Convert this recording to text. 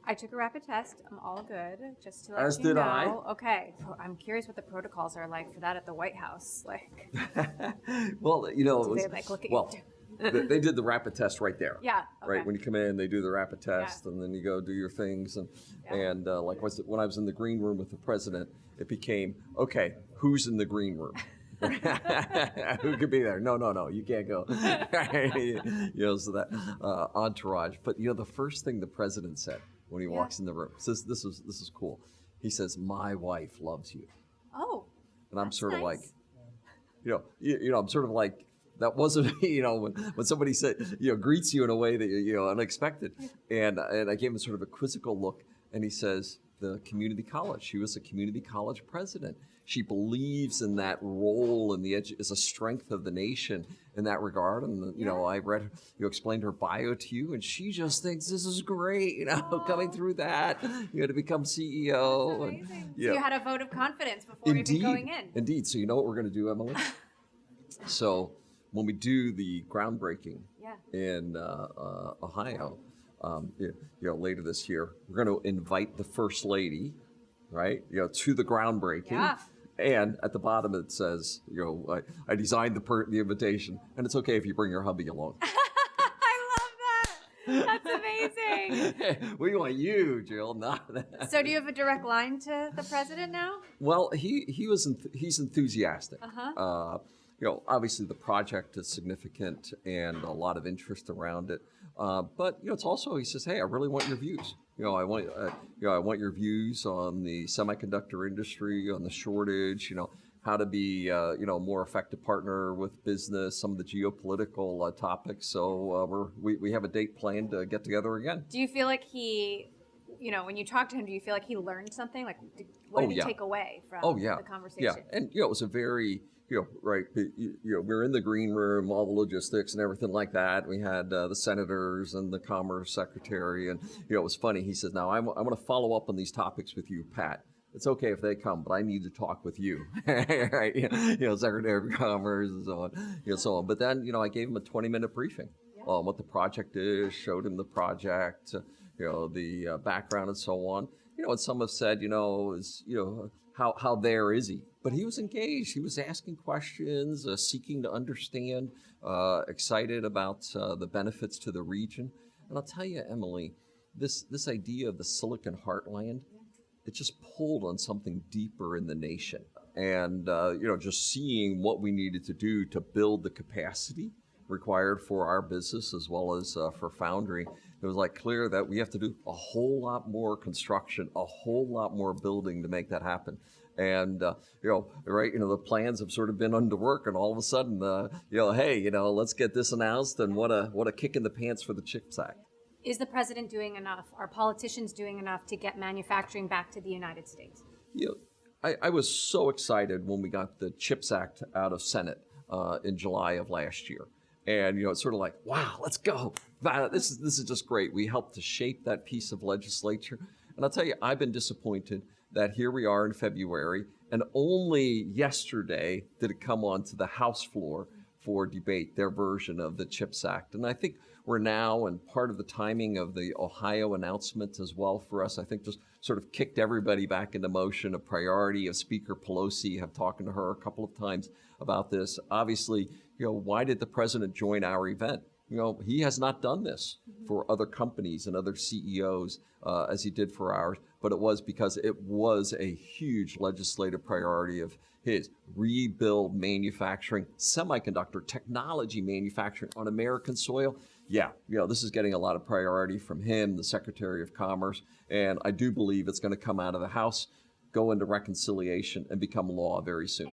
I took a rapid test. I'm all good. Just to let As you did know. I. Okay. I'm curious what the protocols are like for that at the White House. Like, Well, you know, do it was, they like look at well, you? they did the rapid test right there. Yeah. Okay. Right when you come in, they do the rapid test, Yeah. and then you go do your things. And Yeah. like when I was in the green room with the president, it became okay. Who's in the green room? Who could be there? No, you can't go. So that entourage. But the first thing the president said when he walks in the room, says this is cool. He says, "My wife loves you," Oh. and I'm that's sort of like, nice. I'm sort of like. That wasn't, when somebody said, greets you in a way that, unexpected. And I gave him sort of a quizzical look, and he says, the community college. She was a community college president. She believes in that role and as a strength of the nation in that regard. And, I read, explained her bio to you, and she just thinks this is great, coming through that, to become CEO. That's amazing. And, So you had a vote of confidence before even going in. Indeed. So you know what we're going to do, Emily? So when we do the groundbreaking in Ohio, later this year, we're going to invite the First Lady, right? To the groundbreaking. Yeah. And at the bottom it says, I designed the invitation, and it's okay if you bring your hubby along. I love that. That's amazing. We want you, Jill, not that. So do you have a direct line to the president now? Well, he's enthusiastic. Obviously the project is significant and a lot of interest around it. But it's also, he says, hey, I really want your views. I want your views on the semiconductor industry, on the shortage. How to be a more effective partner with business, some of the geopolitical topics. So we have a date planned to get together again. Do you feel like he, when you talk to him, do you feel like he learned something? Like, what did he take away from the conversation? Yeah, and it was a very right. We're in the green room, all the logistics and everything like that. We had the senators and the commerce secretary, and it was funny. He says, "Now I'm going to follow up on these topics with you, Pat. It's okay if they come, but I need to talk with you." Right? Secretary of Commerce and so on, But then, I gave him a 20-minute briefing on what the project is, showed him the project, the background and so on. And some have said, how there is he? But he was engaged. He was asking questions, seeking to understand, excited about the benefits to the region. And I'll tell you, Emily, this idea of the Silicon Heartland, it just pulled on something deeper in the nation. And, just seeing what we needed to do to build the capacity required for our business as well as for Foundry, it was clear that we have to do a whole lot more construction, a whole lot more building to make that happen. And, the plans have sort of been under work, and all of a sudden, hey, let's get this announced, and what a kick in the pants for the CHIPS Act. Is the president doing enough? Are politicians doing enough to get manufacturing back to the United States? I was so excited when we got the CHIPS Act out of Senate in July of last year. And, it's sort of like, wow, let's go. This is just great. We helped to shape that piece of legislature. And I'll tell you, I've been disappointed that here we are in February, and only yesterday did it come onto the House floor for debate, their version of the CHIPS Act. And I think we're now, and part of the timing of the Ohio announcement as well for us, I think just sort of kicked everybody back into motion. A priority of Speaker Pelosi. Have talked to her a couple of times about this. Obviously, why did the president join our event? He has not done this for other companies and other CEOs as he did for ours, but it was because it was a huge legislative priority of his. Rebuild manufacturing, semiconductor technology manufacturing on American soil. Yeah, this is getting a lot of priority from him, the Secretary of Commerce, and I do believe it's going to come out of the House, go into reconciliation, and become law very soon.